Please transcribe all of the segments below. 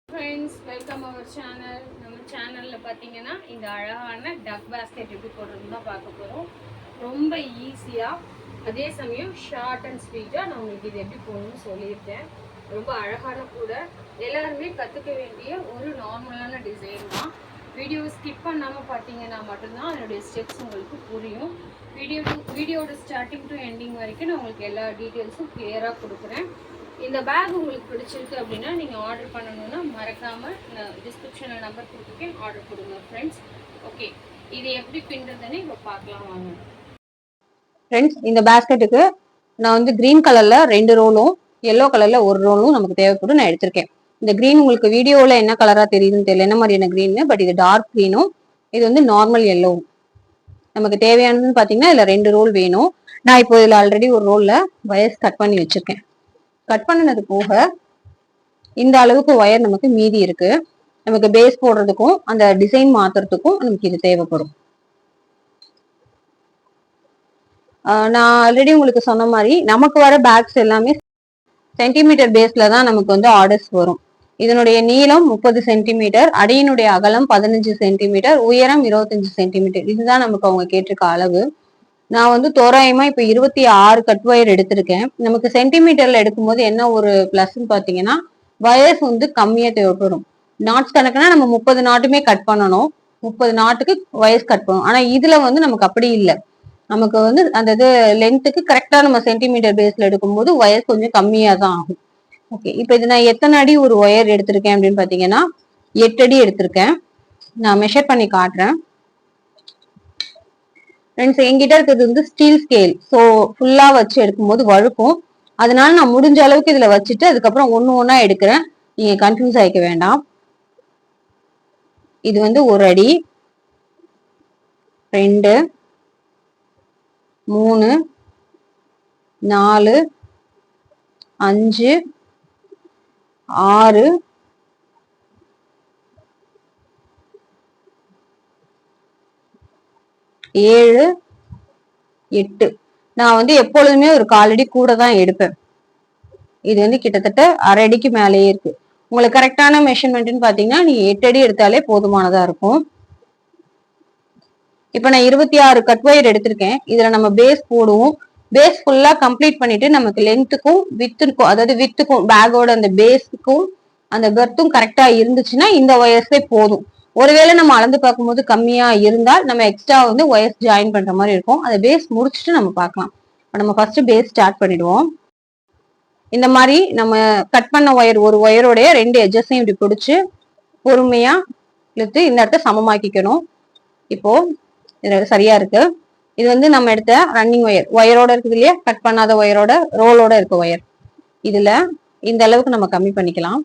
Friends, welcome our channel. நம்ம சேனலில் பார்த்தீங்கன்னா இந்த அழகான டக் பேஸ்கெட் எப்படி போடுறதுன்னு தான் பார்க்க போகிறோம். ரொம்ப ஈஸியாக, அதே சமயம் ஷார்ட் அண்ட் ஸ்வீட்டாக நான் உங்களுக்கு இது எப்படி போடணும்னு சொல்லியிருக்கேன். ரொம்ப அழகான கூட எல்லாருமே கற்றுக்க வேண்டிய ஒரு நார்மலான டிசைன் தான். வீடியோவை ஸ்கிப் பண்ணாமல் பார்த்தீங்கன்னா மட்டும்தான் அதனுடைய ஸ்டெப்ஸ் உங்களுக்கு புரியும். வீடியோட ஸ்டார்டிங் டு எண்டிங் வரைக்கும் நான் உங்களுக்கு எல்லா டீட்டெயில்ஸும் கிளியராக கொடுக்குறேன். இந்த பேக் உங்களுக்கு பிடிச்சிருக்கு அப்படின்னா நீங்கள் ஆர்டர் பண்ணணும்னா மறக்காமல் நான் டிஸ்கிரிப்ஷனில் நம்பர் கொடுத்துருக்கேன், ஆர்டர் கொடுங்க ஃப்ரெண்ட்ஸ். ஓகே, இது எப்படி பின்னுறதுன்னு இப்போ பார்க்கலாம் வாங்க. ஃப்ரெண்ட்ஸ், இந்த பேஸ்கெட்டுக்கு நான் வந்து கிரீன் கலரில் 2 ரோலும் எல்லோ கலரில் 1 ரோலும் நமக்கு தேவைப்படும் நான் எடுத்திருக்கேன். இந்த கிரீன் உங்களுக்கு வீடியோவில் என்ன கலராக தெரியுதுன்னு தெரியல, என்ன மாதிரியான க்ரீன்னு, பட் இது டார்க் க்ரீனும் இது வந்து நார்மல் எல்லோவும். நமக்கு தேவையானதுன்னு பார்த்தீங்கன்னா இதில் 2 ரோல் வேணும். நான் இப்போ இதில் ஆல்ரெடி ஒரு ரோலில் வயர்ஸ் கட் பண்ணி வச்சுருக்கேன். கட் பண்ணினது போக இந்த அளவுக்கு ஒயர் நமக்கு மீதி இருக்கு. நமக்கு பேஸ் போடுறதுக்கும் அந்த டிசைன் மாத்துறதுக்கும் நமக்கு இது தேவைப்படும். நான் ஆல்ரெடி உங்களுக்கு சொன்ன மாதிரி நமக்கு வர பேக்ஸ் எல்லாமே சென்டிமீட்டர் பேஸ்ல தான் நமக்கு வந்து ஆர்டர்ஸ் வரும். இதனுடைய நீளம் 30 சென்டிமீட்டர், அடியினுடைய அகலம் 15 சென்டிமீட்டர், உயரம் 25 சென்டிமீட்டர். இதுதான் நமக்கு அவங்க கேட்டிருக்க அளவு. நான் வந்து தோராயமா இப்ப 26 கட் வயர் எடுத்திருக்கேன். நமக்கு சென்டிமீட்டர்ல எடுக்கும்போது என்ன ஒரு பிளஸ்ன்னு பாத்தீங்கன்னா வயர்ஸ் வந்து கம்மியா தேவைப்படும். நாட்ஸ் கணக்குனா நம்ம 30 நாட்டுமே கட் பண்ணணும், 30 நாட்டுக்கு வயர்ஸ் கட் பண்ணணும். ஆனா இதுல வந்து நமக்கு அப்படி இல்லை. நமக்கு வந்து அந்த இது லென்த்துக்கு கரெக்டா நம்ம சென்டிமீட்டர் பேஸ்ல எடுக்கும்போது வயர்ஸ் கொஞ்சம் கம்மியா தான் ஆகும். ஓகே, இப்ப இது நான் எத்தனை அடி ஒரு ஒயர் எடுத்திருக்கேன் அப்படின்னு பாத்தீங்கன்னா 8 அடி எடுத்திருக்கேன். நான் மெஷர் பண்ணி காட்டுறேன். ஃப்ரெண்ட்ஸ், என்கிட்ட இருக்கிறது வந்து ஸ்டீல் ஸ்கேல், ஸோ ஃபுல்லா வச்சு எடுக்கும்போது வழுக்கும். அதனால நான் முடிஞ்ச அளவுக்கு இதுல வச்சுட்டு அதுக்கப்புறம் ஒண்ணா எடுக்கிறேன். நீங்க கன்ஃபியூஸ் ஆயிக்க வேண்டாம். இது வந்து 1 அடி, 2, 3, 4, 5, 6, 7, 8. நான் வந்து எப்பொழுதுமே ஒரு 1/4 அடி கூட தான் எடுப்பேன். இது வந்து கிட்டத்தட்ட 1/2 அடிக்கு மேலேயே இருக்கு. உங்களுக்கு கரெக்டான மெஷர்மெண்ட்னு பாத்தீங்கன்னா நீங்க 8 அடி எடுத்தாலே போதுமானதா இருக்கும். இப்ப நான் 26 கட் வயர் எடுத்திருக்கேன். இதுல நம்ம பேஸ் போடுவோம். பேஸ் ஃபுல்லா கம்ப்ளீட் பண்ணிட்டு நமக்கு லென்த்துக்கும் வித்துக்கும், அதாவது வித்துக்கும் பேக்கோட அந்த பேஸுக்கும் அந்த கர்த்தும் கரெக்டா இருந்துச்சுன்னா இந்த ஒயர்ஸே போதும். ஒருவேளை நம்ம அளந்து பார்க்கும்போது கம்மியா இருந்தால் நம்ம எக்ஸ்ட்ரா வந்து ஒயர்ஸ் ஜாயின் பண்ற மாதிரி இருக்கும். அதை பேஸ் முடிச்சுட்டு நம்ம பார்க்கலாம். நம்ம ஃபர்ஸ்ட் பேஸ் ஸ்டார்ட் பண்ணிடுவோம். இந்த மாதிரி நம்ம கட் பண்ண ஒயர் ஒரு ஒயரோடைய 2 எட்ஜஸையும் இப்படி பிடிச்சு பொறுமையா இழுத்து இந்த இடத்த சமமாக்கிக்கணும். இப்போ இது சரியா இருக்கு. இது வந்து நம்ம எடுத்த ரன்னிங் ஒயரோட இருக்குது இல்லையா, கட் பண்ணாத ஒயரோட ரோலோட இருக்க ஒயர். இதுல இந்த அளவுக்கு நம்ம கம்மி பண்ணிக்கலாம்.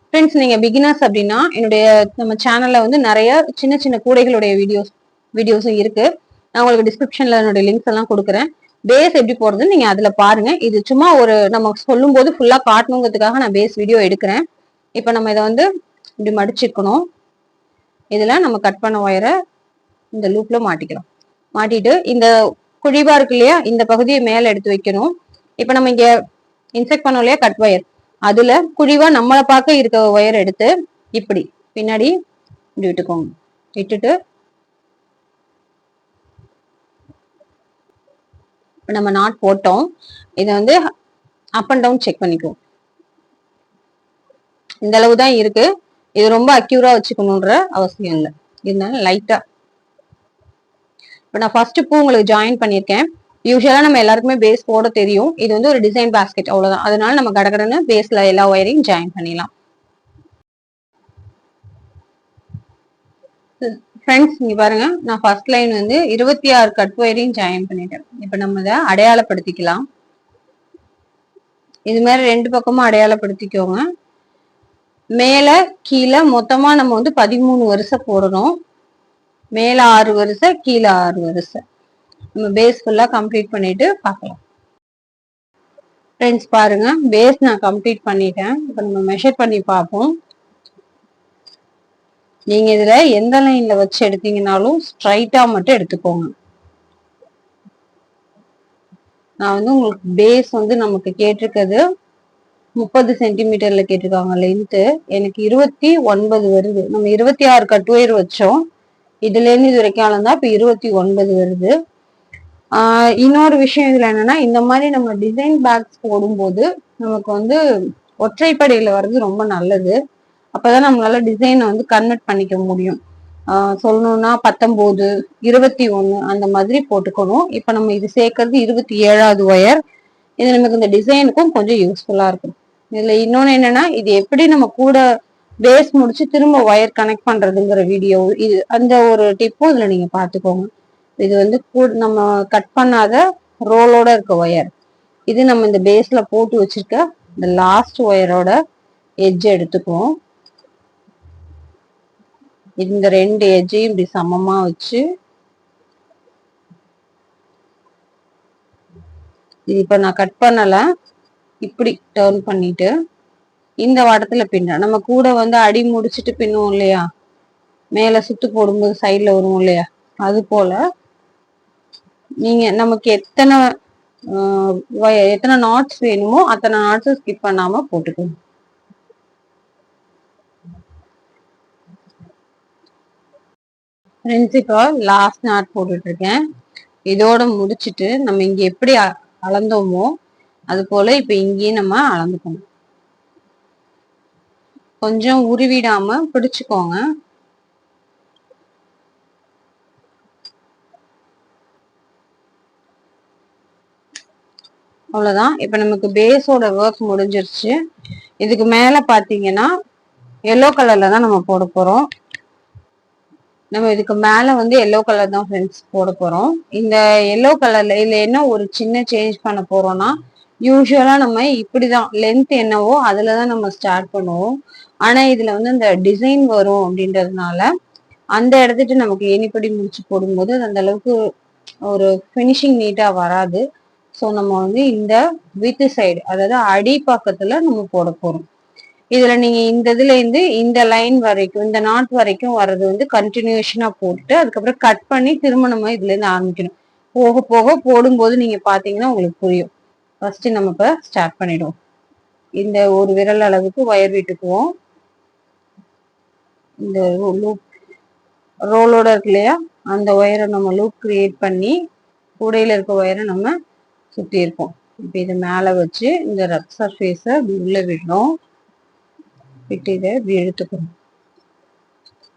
ஃப்ரெண்ட்ஸ், நீங்க பிகினர்ஸ் அப்படின்னா என்னுடைய நம்ம சேனல்ல வந்து நிறைய சின்ன சின்ன கூடைகளுடைய வீடியோஸும் இருக்கு. நான் உங்களுக்கு டிஸ்கிரிப்ஷன்ல என்னுடைய லிங்க்ஸ் எல்லாம் கொடுக்குறேன். பேஸ் எப்படி போடுறதுன்னு நீங்க அதுல பாருங்க. இது சும்மா ஒரு நம்ம சொல்லும் போது ஃபுல்லா காட்டணுங்கிறதுக்காக நான் பேஸ் வீடியோ எடுக்கிறேன். இப்ப நம்ம இதை வந்து இப்படி மடிச்சிருக்கணும். இதுல நம்ம கட் பண்ண ஒயரை இந்த லூப்ல மாட்டிக்கிறோம். மாட்டிட்டு இந்த குழிவா இருக்கு இல்லையா, இந்த பகுதியை மேல எடுத்து வைக்கணும். இப்ப நம்ம இங்க இன்செக்ட் பண்ணோம் இல்லையா கட் ஒயர், அதுல குழிவா நம்மளை பார்க்க இருக்க ஒயர் எடுத்து இப்படி பின்னாடி இப்படி விட்டுக்கோங்க. விட்டுட்டு நம்ம நாட் போட்டோம். இதை வந்து அப் அண்ட் டவுன் செக் பண்ணிக்குவோம். இந்த அளவு தான் இருக்கு. இது ரொம்ப அக்யூரா வச்சுக்கணுன்ற அவசியம் இல்லை. இருந்தாலும் லைட்டா இப்போ நான் ஃபர்ஸ்ட் பூ உங்களுக்கு ஜாயின் பண்ணியிருக்கேன். யூஸ்வலா நம்ம எல்லாருக்குமே பேஸ் போட தெரியும். இது வந்து ஒரு டிசைன் பேஸ்கெட், அவ்வளவுதான். அதனால நம்ம கடகடன்னு பேஸ்ல எல்லா ஒயரையும் ஜாயின் பண்ணிடலாம். ஃப்ரெண்ட்ஸ், இங்க பாருங்க, நான் ஃபர்ஸ்ட் லைன் வந்து 26 கட் ஒயரையும் ஜாயின் பண்ணிட்டேன். இப்ப நம்ம இதை அடையாளப்படுத்திக்கலாம். இது மாதிரி 2 பக்கமும் அடையாளப்படுத்திக்கோங்க. மேல கீழே மொத்தமா நம்ம வந்து 13 வரிசை போடணும். மேல 6 வரிசை, கீழே 6 வரிசை. நம்ம பேஸ் ஃபுல்லா கம்ப்ளீட் பண்ணிட்டு பார்க்கலாம். ஃப்ரெண்ட்ஸ் பாருங்க, பேஸ் நான் கம்ப்ளீட் பண்ணிட்டேன். இப்ப நம்ம மெஷர் பண்ணி பார்ப்போம். நீங்க இதுல எந்த லைன்ல வச்சு எடுத்தீங்கன்னாலும் ஸ்ட்ரைட்டா மட்டும் எடுத்துக்கோங்க. நான் வந்து உங்களுக்கு பேஸ் வந்து நமக்கு கேட்டிருக்கிறது 30 சென்டிமீட்டர்ல கேட்டிருக்காங்க லென்த்து. எனக்கு 29 வருது. நம்ம 26 கட் ஒயர் வச்சோம். இதுல இருந்து இது வரைக்கும் அளந்தா இப்ப 29 வருது. இன்னொரு விஷயம் இதுல என்னன்னா, இந்த மாதிரி நம்ம டிசைன் பேக்ஸ் போடும்போது நமக்கு வந்து ஒற்றைப்படையில வர்றது ரொம்ப நல்லது. அப்பதான் நம்மளால டிசைனை வந்து கன்வெர்ட் பண்ணிக்க முடியும். சொல்லணும்னா 19, 21 அந்த மாதிரி போட்டுக்கணும். இப்ப நம்ம இது சேர்க்கறது 27வது ஒயர். இது நமக்கு இந்த டிசைனுக்கும் கொஞ்சம் யூஸ்ஃபுல்லா இருக்கும். இதுல இன்னொன்னு என்னன்னா, இது எப்படி நம்ம கூட பேஸ் முடிச்சு திரும்ப ஒயர் கனெக்ட் பண்றதுங்கிற வீடியோ, இது அந்த ஒரு டிப்பும் இதுல நீங்க பாத்துக்கோங்க. இது வந்து நம்ம கட் பண்ணாத ரோலோட இருக்க ஒயர். இது நம்ம இந்த பேஸ்ல போட்டு வச்சிருக்க இந்த லாஸ்ட் ஒயரோட எட்ஜ் எடுத்துக்குவோம். இந்த 2 எட்ஜையும் இப்படி சமமா வச்சு இது இப்ப நான் கட் பண்ணல, இப்படி டர்ன் பண்ணிட்டு இந்த வடத்துல பின்ன நம்ம கூட வந்து அடி முடிச்சுட்டு பின்னுவோம் இல்லையா, மேல சுத்து போடும்போது சைட்ல வரும் இல்லையா, அது போல நீங்க நமக்கு எத்தனை நாட்ஸ் வேணுமோ அத்தனை நாட்ஸ் ஸ்கிப் பண்ணாம போட்டுக்கணும். ஃப்ரெண்ட்ஸ், இப்போ லாஸ்ட் நாட் போட்டுட்டு இருக்கேன். இதோட முடிச்சுட்டு நம்ம இங்க எப்படி அளந்தோமோ அது போல இப்ப இங்கேயும் நம்ம அளந்துக்கணும். கொஞ்சம் உருவிடாம பிடிச்சுக்கோங்க. அவ்வளவுதான். இப்ப நமக்கு பேஸோட ஒர்க் முடிஞ்சிருச்சு. இதுக்கு மேல பாத்தீங்கன்னா எல்லோ கலர்ல தான் நம்ம போட போறோம். நம்ம இதுக்கு மேல வந்து எல்லோ கலர் தான் ஃப்ரெண்ட்ஸ் போட போறோம். இந்த எல்லோ கலர்ல இதுல என்ன ஒரு சின்ன சேஞ்ச் பண்ண போறோம்னா, யூஸ்வலா நம்ம இப்படிதான் லென்த் என்னவோ அதுலதான் நம்ம ஸ்டார்ட் பண்ணுவோம். ஆனா இதுல வந்து இந்த டிசைன் வரும் அப்படின்றதுனால அந்த இடத்துட்டு நமக்கு ஏணிப்படி முடிச்சு போடும்போது அந்த அளவுக்கு ஒரு ஃபினிஷிங் நீட்டா வராது. ஸோ நம்ம வந்து இந்த வித் சைடு, அதாவது அடி பக்கத்துல நம்ம போட போறோம். இதுல நீங்க இந்த இதுல இருந்து இந்த லைன் வரைக்கும், இந்த நாட் வரைக்கும் வர்றது வந்து கண்டினியூஷனா போட்டு அதுக்கப்புறம் கட் பண்ணி திரும்ப நம்ம இதுல இருந்து ஆரம்பிக்கணும். போக போக போடும்போது நீங்க பாத்தீங்கன்னா உங்களுக்கு புரியும். ஃபர்ஸ்ட் நம்ம இப்ப ஸ்டார்ட் பண்ணிடுவோம். இந்த ஒரு விரல் அளவுக்கு ஒயர் விட்டுக்குவோம். இந்த லூப் ரோலோட இருக்கு இல்லையா, அந்த ஒயரை நம்ம லூப் கிரியேட் பண்ணி கூடையில இருக்க ஒயரை நம்ம சுத்தி இருப்போம். இப்ப இதை மேல வச்சு இந்த ரப் சர்ஃபேஸ உள்ள விடணும். விட்டு இதை இப்படி எடுத்துக்கணும்.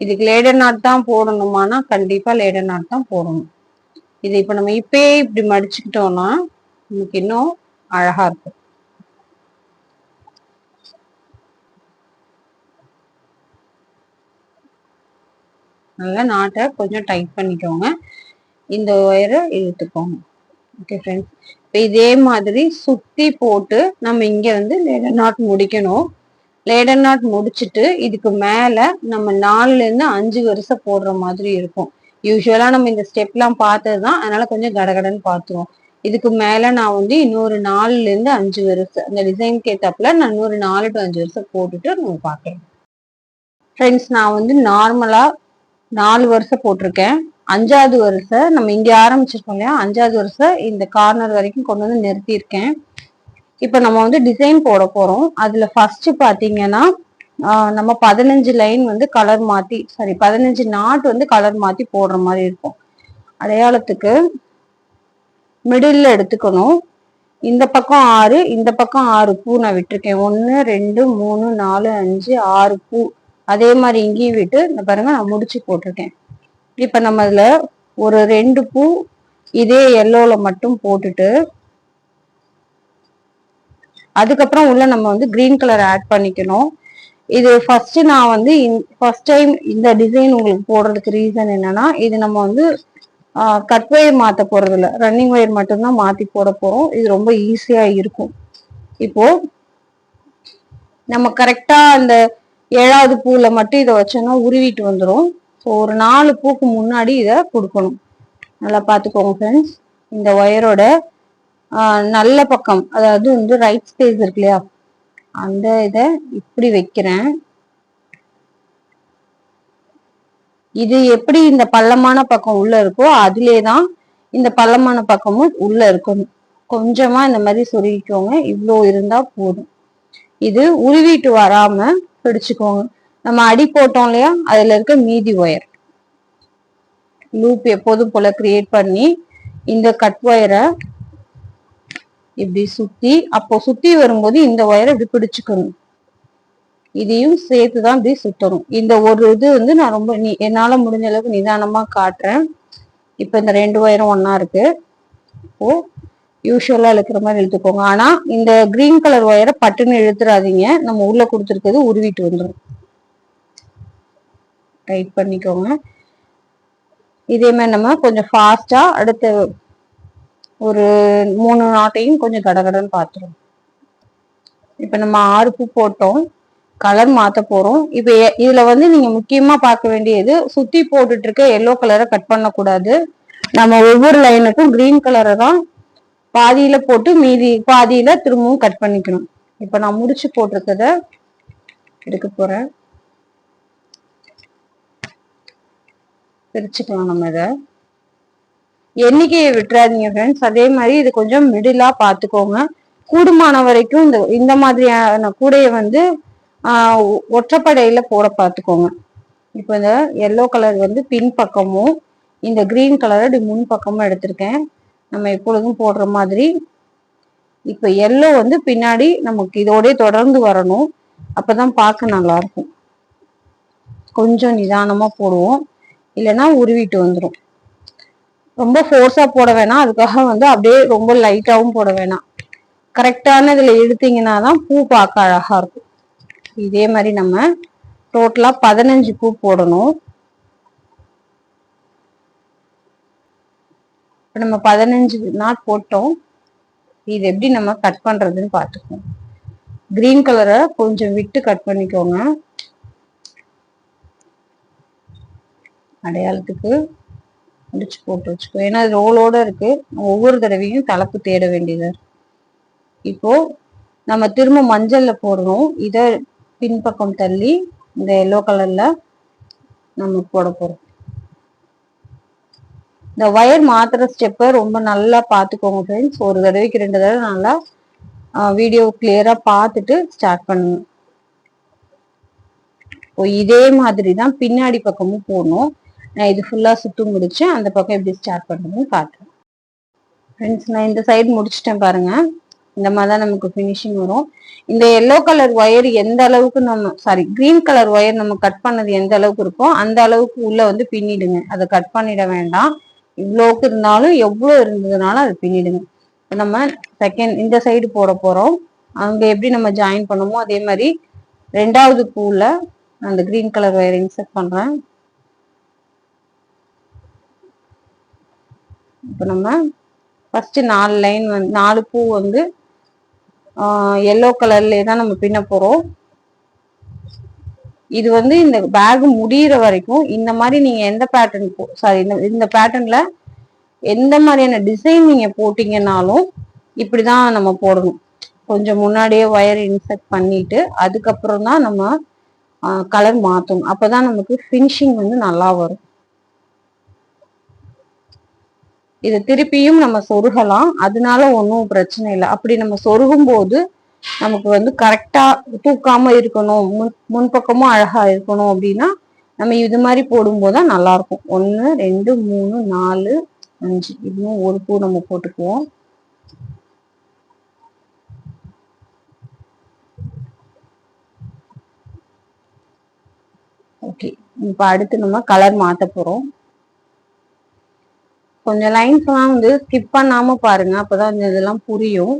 இதுக்கு லேடர் நாட் தான் போடணுமானா கண்டிப்பா லேடர் நாட் தான் போடணும். இது இப்ப நம்ம இப்பயே இப்படி மடிச்சுக்கிட்டோம்னா நமக்கு இன்னும் அழகா இருக்கும். நல்லா நாட்டை கொஞ்சம் டைட் பண்ணிக்கோங்க. இந்த ஒயரை இழுத்துக்கோங்க. ஓகே ஃப்ரெண்ட்ஸ், இப்போ இதே மாதிரி சுத்தி போட்டு நம்ம இங்க வந்து லேடர் நாட் முடிக்கணும். லேடர் நாட் முடிச்சுட்டு இதுக்கு மேல நம்ம 4ல இருந்து 5 வரிசை போடுற மாதிரி இருக்கும். யூஸ்வலா நம்ம இந்த ஸ்டெப்லாம் பார்த்ததுதான், அதனால கொஞ்சம் கடகடன்னு பார்த்துருவோம். இதுக்கு மேல நான் வந்து இன்னொரு 4ல இருந்து 5 வரிசை அந்த டிசைனுக்கு ஏத்தாப்புல நான் இன்னொரு 4 to 5 வரிசை போட்டுட்டு நம்ம பார்க்கலாம். ஃப்ரெண்ட்ஸ், நான் வந்து நார்மலா 4 வரிசை போட்டிருக்கேன். 5வது வரிசை நம்ம இங்க ஆரம்பிச்சிருக்கோம் இல்லையா, 5வது வரிசை இந்த கார்னர் வரைக்கும் கொண்டு வந்து நிறுத்தியிருக்கேன். இப்ப நம்ம வந்து டிசைன் போட போறோம். அதுல ஃபர்ஸ்ட் பாத்தீங்கன்னா நம்ம 15 லைன் வந்து கலர் மாத்தி, சாரி 15 நாட் வந்து கலர் மாத்தி போடுற மாதிரி இருக்கும். அடையாளத்துக்கு மிடில்ல எடுத்துக்கணும். இந்த பக்கம் 6, இந்த பக்கம் 6 பூ நான் விட்டுருக்கேன். 1 2 3 4 5 6 பூ. அதே மாதிரி இங்கேயும் விட்டு இந்த பாருங்க நான் முடிச்சு போட்டிருக்கேன். இப்ப நம்ம அதுல ஒரு 2 பூ இதே எல்லோல மட்டும் போட்டுட்டு அதுக்கப்புறம் உள்ள நம்ம வந்து கிரீன் கலர் ஆட் பண்ணிக்கணும். இது ஃபர்ஸ்ட் நான் வந்து ஃபர்ஸ்ட் டைம் இந்த டிசைன் உங்களுக்கு போடுறதுக்கு ரீசன் என்னன்னா, இது நம்ம வந்து கட் ஒயர் மாத்த போறது இல்லை, ரன்னிங் ஒயர் மட்டும்தான் மாத்தி போட போறோம். இது ரொம்ப ஈஸியா இருக்கும். இப்போ நம்ம கரெக்டா அந்த 7வது பூல மட்டும் இதை வச்சோம்னா உருவிட்டு வந்துடும். ஸோ ஒரு 4 பூக்கு முன்னாடி இதை கொடுக்கணும். நல்லா பார்த்துக்கோங்க ஃப்ரெண்ட்ஸ். இந்த ஒயரோட நல்ல பக்கம், அதாவது வந்து ரைட் ஸ்பேஸ் இருக்கு இல்லையா, அந்த இதை இப்படி வைக்கிறேன். இது எப்படி இந்த பள்ளமான பக்கம் உள்ள இருக்கோ அதுலேதான் இந்த பள்ளமான பக்கமும் உள்ள இருக்கணும். கொஞ்சமா இந்த மாதிரி சொருகிக்கோங்க. இவ்வளோ இருந்தா போதும். இது உருவிட்டு வராம பிடிச்சுக்கோங்க. நம்ம அடி போட்டோம் இல்லையா, அதுல இருக்க மீதி ஒயர் லூப் எப்போதும் போல கிரியேட் பண்ணி இந்த கட் ஒயரை இப்படி சுத்தி, அப்போ சுத்தி வரும்போது இந்த ஒயரை இப்படி பிடிச்சுக்கணும். இதையும் சேர்த்துதான் இப்படி சுத்தணும். இந்த ஒரு இது வந்து நான் ரொம்ப என்னால முடிஞ்ச அளவுக்கு நிதானமா காட்டுறேன். இப்ப இந்த 2 ஒயரும் ஒன்னா இருக்கு. இப்போ யூஸ்வலா இழுக்கிற மாதிரி இழுத்துக்கோங்க. ஆனா இந்த கிரீன் கலர் ஒயரை பட்டுன்னு இழுத்துறாதீங்க. நம்ம உள்ள கொடுத்துருக்கிறது உருவிட்டு வந்துடும். டைட் பண்ணிக்கோங்க. இதே மாதிரி நம்ம கொஞ்சம் ஃபாஸ்டா அடுத்த ஒரு 3 நாட்டையும் கொஞ்சம் கடகடன்னு பாத்துரும். இப்ப நம்ம 6 பூ போட்டோம், கலர் மாத்த போறோம். இப்ப இதுல வந்து நீங்க முக்கியமா பார்க்க வேண்டியது, சுத்தி போட்டுட்டு இருக்க எல்லோ கலரை கட் பண்ணக்கூடாது. நம்ம ஒவ்வொரு லைனுக்கும் கிரீன் கலரை தான் பாதியில போட்டு மீதி பாதியில திரும்பவும் கட் பண்ணிக்கணும். இப்ப நான் முடிச்சு போட்டிருக்கத எடுக்க போறேன். பிரிச்சுக்கலாம் நம்ம இதை. எண்ணிக்கையை விட்டுறாதீங்க ஃப்ரெண்ட்ஸ். அதே மாதிரி இது கொஞ்சம் மிடிலா பாத்துக்கோங்க. கூடுமான வரைக்கும் இந்த மாதிரியான கூடையை வந்து ஒற்றைப்படையில போட பாத்துக்கோங்க. இப்ப இந்த எல்லோ கலர் வந்து பின் பக்கமும் இந்த கிரீன் கலர் இப்படி முன் பக்கமும் எடுத்திருக்கேன். நம்ம எப்பொழுதும் போடுற மாதிரி. இப்ப எல்லோ வந்து பின்னாடி நமக்கு இதோடய தொடர்ந்து வரணும். அப்பதான் பார்க்க நல்லா இருக்கும். கொஞ்சம் நிதானமா போடுவோம், இல்லைன்னா உருவிட்டு வந்துடும். ரொம்ப ஃபோர்ஸா போட வேணாம். அதுக்காக வந்து அப்படியே ரொம்ப லைட்டாவும் போட வேணாம். கரெக்டான இதுல எடுத்தீங்கன்னா தான் பூ பார்க்க அழகா இருக்கும். இதே மாதிரி நம்ம டோட்டலா 15 பூ போடணும். இப்ப நம்ம 15 நாட் போட்டோம். இது எப்படி நம்ம கட் பண்றதுன்னு பார்த்துக்கோங்க. கிரீன் கலரை கொஞ்சம் விட்டு கட் பண்ணிக்கோங்க. அடையாளத்துக்கு முடிச்சு போட்டு வச்சுக்கோ. ஏன்னா ரோலோட இருக்கு, ஒவ்வொரு தடவையும் தலைப்பு தேட வேண்டியது. இப்போ நம்ம திரும்ப மஞ்சள்ல போடணும். இத பின்பக்கம் தள்ளி இந்த எல்லோ கலர்ல நம்ம போட போறோம். இந்த ஒயர் மாத்துற ஸ்டெப்பை ரொம்ப நல்லா பார்த்துக்கோங்க ஃப்ரெண்ட்ஸ். ஒரு தடவைக்கு 2 தடவை நல்லா வீடியோ கிளியரா பார்த்துட்டு ஸ்டார்ட் பண்ணுங்க. இதே மாதிரி தான் பின்னாடி பக்கமும் போடணும். நான் இது ஃபுல்லா சுத்து முடிச்சு அந்த பக்கம் எப்படி ஸ்டார்ட் பண்றதுன்னு காட்டுறேன் ஃப்ரெண்ட்ஸ். நான் இந்த சைடு முடிச்சுட்டேன் பாருங்க. இந்த மாதிரிதான் நமக்கு ஃபினிஷிங் வரும். இந்த எல்லோ கலர் ஒயர் எந்த அளவுக்கு கிரீன் கலர் ஒயர் நம்ம கட் பண்ணது எந்த அளவுக்கு இருக்கோ அந்த அளவுக்கு உள்ள வந்து பின்னிடுங்க. அதை கட் பண்ணிட வேண்டாம். இவ்வளோக்கு இருந்தாலும் எவ்வளவு இருந்ததுனாலும் அது பின்னிடுங்க. நம்ம இந்த சைடு போட போறோம். அங்க எப்படி நம்ம ஜாயின் பண்ணுமோ அதே மாதிரி 2வது பூல அந்த கிரீன் கலர் ஒயர் இன்சர்ட் பண்றேன். இப்ப நம்ம ஃபர்ஸ்ட் 4 லைன் 4 பூ வந்து எல்லோ கலர்லயே தான் நம்ம பின்ன போறோம். இது வந்து இந்த பேக் முடியிற வரைக்கும் இந்த மாதிரி நீங்க எந்த பேட்டர்ன் இந்த பேட்டர்ன்ல எந்த மாதிரியான டிசைன் நீங்க போட்டீங்கன்னாலும் இப்படிதான் நம்ம போடணும். கொஞ்சம் முன்னாடியே ஒயர் இன்சர்ட் பண்ணிட்டு அதுக்கப்புறம் தான் நம்ம கலர் மாத்தணும். அப்பதான் நமக்கு ஃபினிஷிங் வந்து நல்லா வரும். இதை திருப்பியும் நம்ம சொருகலாம், அதனால ஒன்றும் பிரச்சனை இல்லை. அப்படி நம்ம சொருகும் போது நமக்கு வந்து கரெக்டா தூக்காம இருக்கணும், முன்பக்கமும் அழகா இருக்கணும் அப்படின்னா நம்ம இது மாதிரி போடும்போதுதான் நல்லா இருக்கும். 1 2 3 4 5 இன்னும் ஒரு பூ நம்ம போட்டுக்குவோம். ஓகே, இப்ப அடுத்து நம்ம கலர் மாத்த போறோம். கொஞ்சம் லைன்ஸ் எல்லாம் வந்து ஸ்கிப் பண்ணாம பாருங்க, அப்பதான் இந்த இதெல்லாம் புரியும்.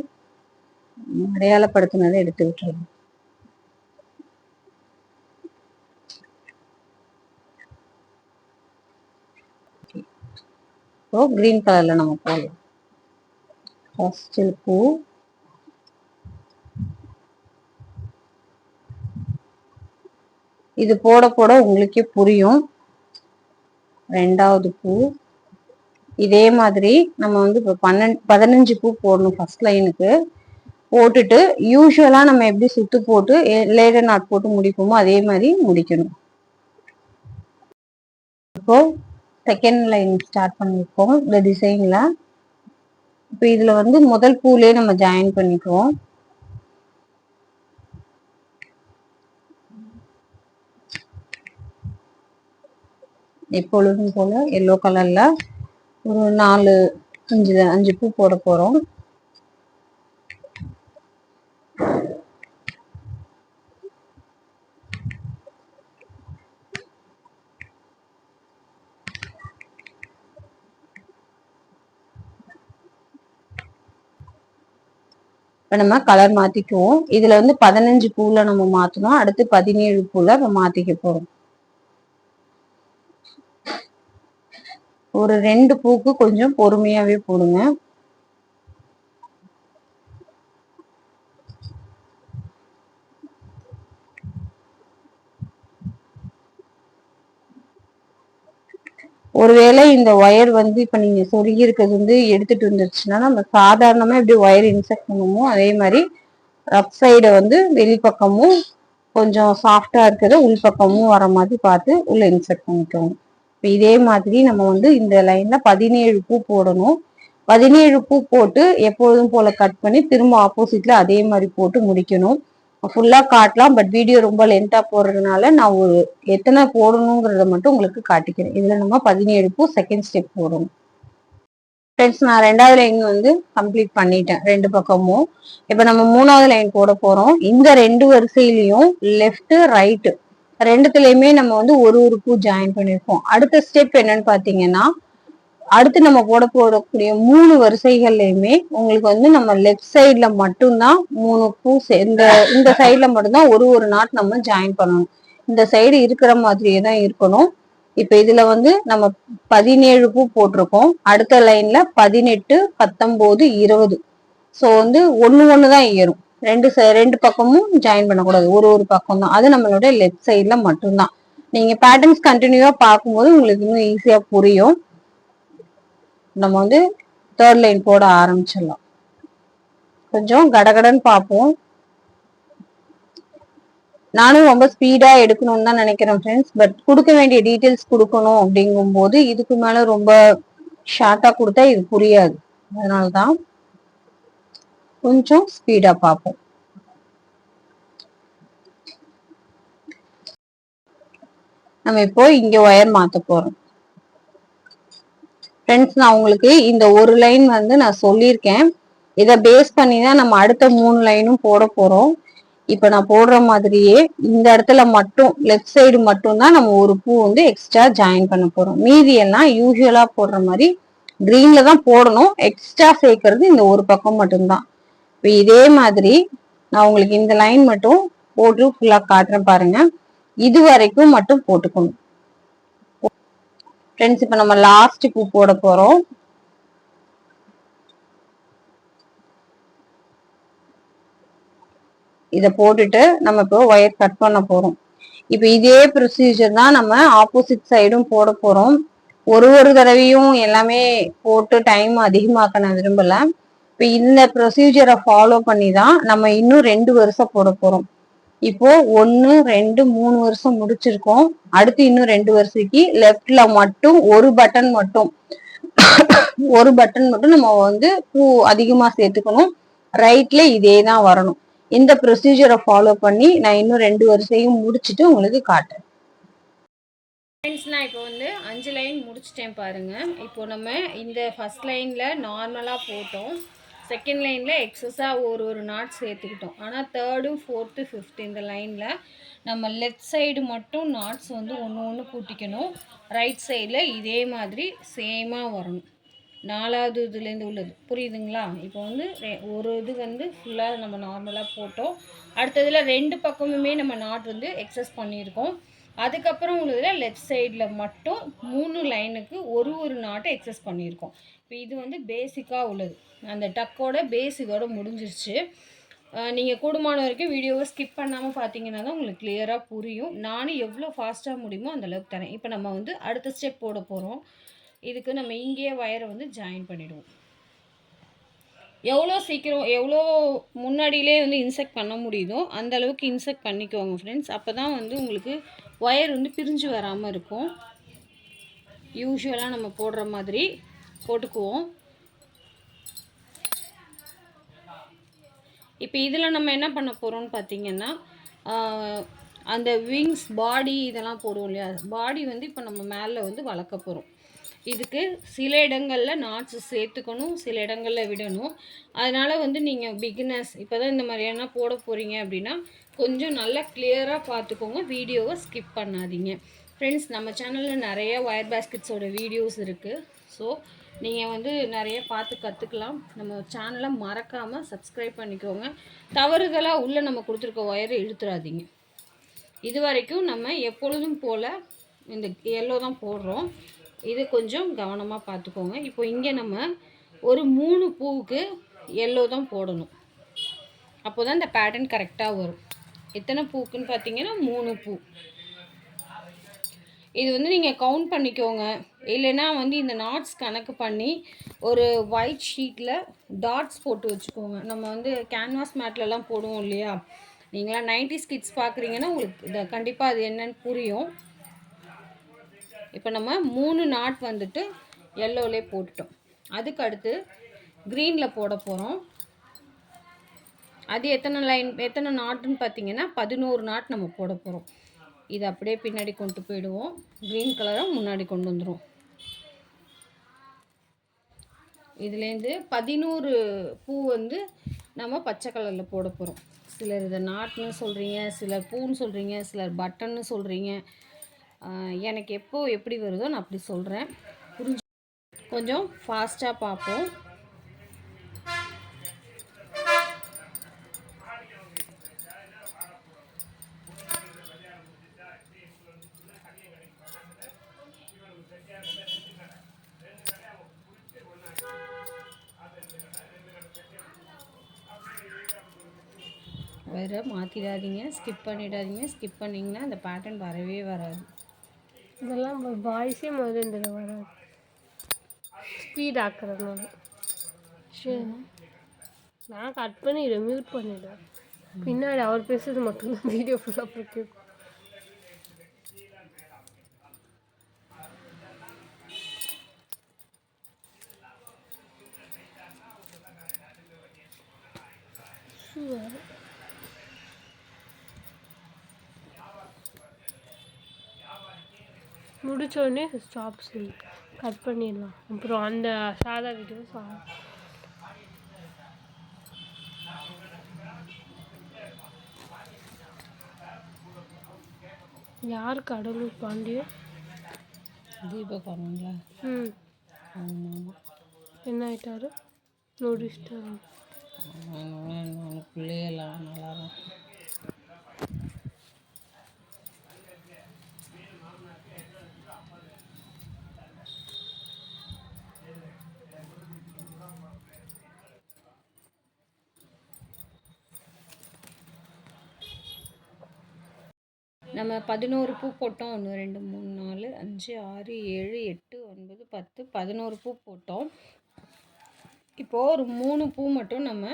அடையாளப்படுத்தினதை எடுத்து விட்டுருங்க. கிரீன் கலர்ல நம்ம போடலாம். ஃபர்ஸ்ட் பூ, இது போட போட உங்களுக்கே புரியும். 2வது பூ இதே மாதிரி நம்ம வந்து இப்போ 15 பூ போடணும். ஃபர்ஸ்ட் லைனுக்கு போட்டுட்டு யூஸ்வலா நம்ம எப்படி சுத்து போட்டு லேடர் நாட் போட்டு முடிப்போமோ அதே மாதிரி முடிக்கணும். இப்போ செகண்ட் லைன் ஸ்டார்ட் பண்ணிருக்கோம் இந்த டிசைன்ல. இப்போ இதுல வந்து முதல் பூலே நம்ம ஜாயின் பண்ணிக்குவோம். எப்பொழுதும் போல எல்லோ கலர்ல ஒரு 4 5 பூ போட போறோம். இப்ப நம்ம கலர் மாத்திக்குவோம். இதுல வந்து 15 பூல நம்ம மாத்தணும். அடுத்து 17 பூல நம்ம மாத்திக்க போறோம். ஒரு 2 பூக்கு கொஞ்சம் பொறுமையாவே போடுங்க. ஒருவேளை இந்த ஒயர் வந்து இப்ப நீங்க சொருகி இருக்கிறது வந்து எடுத்துட்டு வந்துருச்சுன்னா, நம்ம சாதாரணமா எப்படி ஒயர் இன்செக்ட் பண்ணுமோ அதே மாதிரி ரஃப் சைடை வந்து வெளிப்பக்கமும் கொஞ்சம் சாஃப்டா இருக்கிறத உள்பக்கமும் வர மாதிரி பார்த்து உள்ள இன்செர்ட் பண்ணிக்கோங்க. இப்போ இதே மாதிரி நம்ம வந்து இந்த லைன்ல 17 பூ போடணும். 17 பூ போட்டு எப்பொழுதும் போல கட் பண்ணி திரும்ப ஆப்போசிட்ல அதே மாதிரி போட்டு முடிக்கணும். ஃபுல்லா காட்டலாம், பட் வீடியோ ரொம்ப லென்த்தா போடுறதுனால நான் ஒரு எத்தனை போடணுங்கிறத மட்டும் உங்களுக்கு காட்டிக்கிறேன். இதுல நம்ம 17 பூ செகண்ட் ஸ்டெப் போடணும். ஃப்ரெண்ட்ஸ், நான் 2வது லைன் வந்து கம்ப்ளீட் பண்ணிட்டேன் 2 பக்கமும். இப்ப நம்ம 3வது லைன் போட போறோம். இந்த 2 வரிசையிலையும் லெஃப்ட் ரைட் ரெண்டுத்துலயுமே நம்ம வந்து ஒரு பூ ஜாயின் பண்ணிருக்கோம். அடுத்த ஸ்டெப் என்னன்னு பாத்தீங்கன்னா, அடுத்து நம்ம போடக்கூடிய 3 வரிசைகள்லயுமே உங்களுக்கு வந்து நம்ம லெஃப்ட் சைட்ல மட்டும்தான் 3 பூ இந்த சைட்ல மட்டும்தான் ஒரு நாட் நம்ம ஜாயின் பண்ணணும். இந்த சைடு இருக்கிற மாதிரியே தான் இருக்கணும். இப்ப இதுல வந்து நம்ம 17 பூ போட்டிருக்கோம். அடுத்த லைன்ல 18 19 20. ஸோ வந்து ஒண்ணுதான் ஏறும். ரெண்டு பக்கமும் ஜாயின் பண்ணக்கூடாது, ஒரு பக்கம் தான். அது நம்மளோட லெஃப்ட் சைட்ல மட்டும்தான். நீங்க பேட்டர்ன்ஸ் கண்டினியூவா பார்க்கும்போது உங்களுக்கு இன்னும் ஈஸியா புரியும். நம்ம வந்து 3rd லைன் போட ஆரம்பிச்சிடலாம். கொஞ்சம் கடகடன்னு பார்ப்போம். நானும் ரொம்ப ஸ்பீடா எடுக்கணும்னு தான் நினைக்கிறேன் ஃப்ரெண்ட்ஸ். பட் கொடுக்க வேண்டிய டீட்டெயில்ஸ் கொடுக்கணும் அப்படிங்கும் போது இதுக்கு மேல ரொம்ப ஷார்ட்டா கொடுத்தா இது புரியாது. அதனாலதான் கொஞ்சம் ஸ்பீடா பார்ப்போம். நம்ம இப்போ இங்க ஒயர் மாத்த போறோம். ஃப்ரெண்ட்ஸ், நான் உங்களுக்கு இந்த ஒரு லைன் வந்து நான் சொல்லியிருக்கேன். இதை பேஸ் பண்ணி தான் நம்ம அடுத்த 3 லைனும் போட போறோம். இப்ப நான் போடுற மாதிரியே இந்த இடத்துல மட்டும் லெஃப்ட் சைடு மட்டும் தான் நம்ம ஒரு பூ வந்து எக்ஸ்ட்ரா ஜாயின் பண்ண போறோம். மீதி எல்லாம் யூஸ்வலா போடுற மாதிரி கிரீன்ல தான் போடணும். எக்ஸ்ட்ரா சேர்க்கறது இந்த ஒரு பக்கம் மட்டும்தான். இப்ப இதே மாதிரி நான் உங்களுக்கு இந்த லைன் மட்டும் போட்டு ஃபுல்லா காட்டுறேன் பாருங்க. இது வரைக்கும் மட்டும் போட்டுக்கணும். ஃப்ரெண்ட்ஸ், இப்ப நம்ம லாஸ்ட் பூ போட போறோம். இத போட்டுட்டு நம்ம இப்போ ஒயர் கட் பண்ண போறோம். இப்ப இதே ப்ரொசீஜர் தான் நம்ம ஆப்போசிட் சைடும் போட போறோம். ஒரு தடவையும் எல்லாமே போட்டு டைம் அதிகமாக்க நான் விரும்பல. இப்ப இந்த ப்ரொசீஜரை ஃபாலோ பண்ணி தான் நம்ம இன்னும் 2 வருஷம் போட போறோம். இப்போ 1 2 3 வருஷம் முடிச்சிருக்கோம். அடுத்து இன்னும் 2 வருஷத்துக்கு லெஃப்ட்ல மட்டும் ஒரு பட்டன் மட்டும் நம்ம வந்து பூ அதிகமா சேர்த்துக்கணும். ரைட்ல இதே தான் வரணும். இந்த ப்ரொசீஜரை ஃபாலோ பண்ணி நான் இன்னும் 2 வரிசையும் முடிச்சுட்டு உங்களுக்கு காட்டுறேன். நான் இப்போ வந்து 5 லைன் முடிச்சிட்டேன் பாருங்க. இப்போ நம்ம இந்த ஃபர்ஸ்ட் லைன்ல நார்மலா போட்டோம். செகண்ட் லைன்ல எக்ஸஸா ஒரு நாட் சேர்த்துக்கிட்டோம். ஆனால் 3rd 4th 5th இந்த லைன்ல நம்ம லெஃப்ட் சைடு மட்டும் நாட்ஸ் வந்து ஒன்று கூட்டிக்கணும். ரைட் சைடில் இதே மாதிரி சேமாக வரணும். 4வது இதுலேருந்து உள்ளது புரியுதுங்களா? இப்போ வந்து ஒரு இது வந்து ஃபுல்லாக நம்ம நார்மலாக போட்டோம். அடுத்ததில் 2 பக்கமுமே நம்ம நாட் வந்து எக்ஸஸ் பண்ணியிருக்கோம். அதுக்கப்புறம் உள்ளதில் லெஃப்ட் சைடில் மட்டும் 3 லைனுக்கு ஒரு நாட்டை எக்ஸஸ் பண்ணியிருக்கோம். இப்போ இது வந்து பேசிக்காக உள்ளது. அந்த டக்கோட பேஸிக்கோட முடிஞ்சிருச்சு. நீங்கள் கூடுமான வரைக்கும் வீடியோவை ஸ்கிப் பண்ணாமல் பார்த்தீங்கன்னா தான் உங்களுக்கு கிளியராக புரியும். நானும் எவ்வளோ ஃபாஸ்ட்டாக முடியுமோ அந்தளவுக்கு தரேன். இப்போ நம்ம வந்து அடுத்த ஸ்டெப் போட போகிறோம். இதுக்கு நம்ம இங்கேயே வயரை வந்து ஜாயின் பண்ணிவிடுவோம். எவ்வளோ சீக்கிரம் எவ்வளோ முன்னாடியிலே வந்து இன்செக்ட் பண்ண முடியுதோ அந்த அளவுக்கு இன்செக்ட் பண்ணிக்கோங்க ஃப்ரெண்ட்ஸ். அப்போ தான் வந்து உங்களுக்கு ஒயர் வந்து பிரிஞ்சு வராமல் இருக்கும். யூஸ்வலாக நம்ம போடுற மாதிரி போட்டுக்குவோம். இப்போ இதில் நம்ம என்ன பண்ண போகிறோம்னு பார்த்தீங்கன்னா, அந்த விங்ஸ் பாடி இதெல்லாம் போடுவோம் இல்லையா, பாடி வந்து இப்போ நம்ம மேலே வந்து வளர்க்க போகிறோம். இதுக்கு சில இடங்களில் நாட்ஸ் சேர்த்துக்கணும், சில இடங்களில் விடணும். அதனால் வந்து நீங்கள் பிகினர்ஸ் இப்போ தான் இந்த மாதிரியான போட போகிறீங்க அப்படின்னா கொஞ்சம் நல்லா கிளியராக பார்த்துக்கோங்க, வீடியோவை ஸ்கிப் பண்ணாதீங்க. ஃப்ரெண்ட்ஸ், நம்ம சேனலில் நிறைய ஒயர் பேஸ்கெட்ஸோட வீடியோஸ் இருக்குது. ஸோ நீங்கள் வந்து நிறைய பார்த்து கற்றுக்கலாம். நம்ம சேனலை மறக்காமல் சப்ஸ்கிரைப் பண்ணிக்கோங்க. தவறுதலாக உள்ளே நம்ம கொடுத்துருக்க ஒயரை இழுத்துறாதீங்க. இது வரைக்கும் நம்ம எப்பொழுதும் போல் இந்த எல்லோ தான் போடுறோம். இது கொஞ்சம் கவனமாக பார்த்துக்கோங்க. இப்போ இங்கே நம்ம ஒரு 3 பூவுக்கு எல்லோ தான் போடணும். அப்போ தான் இந்த பேட்டர்ன் கரெக்டாக வரும். எத்தனை பூக்குன்னு பார்த்தீங்கன்னா 3 பூ. இது வந்து நீங்கள் கவுண்ட் பண்ணிக்கோங்க. இல்லைன்னா வந்து இந்த நாட்ஸ் கணக்கு பண்ணி ஒரு ஒயிட் ஷீட்டில் டாட்ஸ் போட்டு வச்சுக்கோங்க. நம்ம வந்து கேன்வாஸ் மேட்லலாம் போடுவோம் இல்லையா, நீங்களாம் 90s கிட்ஸ் பார்க்குறீங்கன்னா உங்களுக்கு இதை கண்டிப்பாக அது என்னன்னு புரியும். இப்போ நம்ம 3 நாட் வந்துட்டு எல்லோவிலே போட்டுட்டோம். அதுக்கு அடுத்து க்ரீனில் போட போகிறோம். அது எத்தனை நாட்டுன்னு பார்த்தீங்கன்னா 11 நாட் நம்ம போட போகிறோம். இது அப்படியே பின்னாடி கொண்டு போயிடுவோம். க்ரீன் கலரை முன்னாடி கொண்டு வந்துடும். இதுலேருந்து 11 பூ வந்து நம்ம பச்சை கலரில் போட போகிறோம். சிலர் இதை நாட்னு சொல்கிறீங்க, சிலர் பூன்னு சொல்கிறீங்க, சிலர் பட்டன்னு சொல்கிறீங்க. எனக்கு எப்படி வருதோ நான் அப்படி சொல்கிறேன். புரிஞ்சு கொஞ்சம் ஃபாஸ்ட்டாக பார்ப்போம். வேறு மாற்றிடாதீங்க, ஸ்கிப் பண்ணிடாதீங்க. ஸ்கிப் பண்ணிங்கன்னா அந்த பேட்டர்ன் வரவே வராது. இதெல்லாம் பாய்ஸே முதல்ல இதில் வராது, ஸ்பீட் ஆக்குறதுனால. சரி, நான் கட் பண்ணிடுறேன், மியூட் பண்ணிடுறேன். பின்னாடி அவர் பேசுறது மட்டும்தான் வீடியோ ஃபுல்லாக அப்புறம் கேட்கும். முடிச்சோடனே ஸ்டாப் சொல்லி கட் பண்ணிடலாம். அப்புறம் அந்த சாதா வீடியோ யார் கடலூர் பாண்டியன் தீபகாரங்களா? ஆமாம். என்ன ஆயிட்டாரு நோடிச்சிட்டாரு. பிள்ளையெல்லாம் நல்லா தான். நம்ம 11 பூ போட்டோம். 1 2 3 4 5 6 7 8 9 10 11 பூ போட்டோம். இப்போது ஒரு 3 பூ மட்டும் நம்ம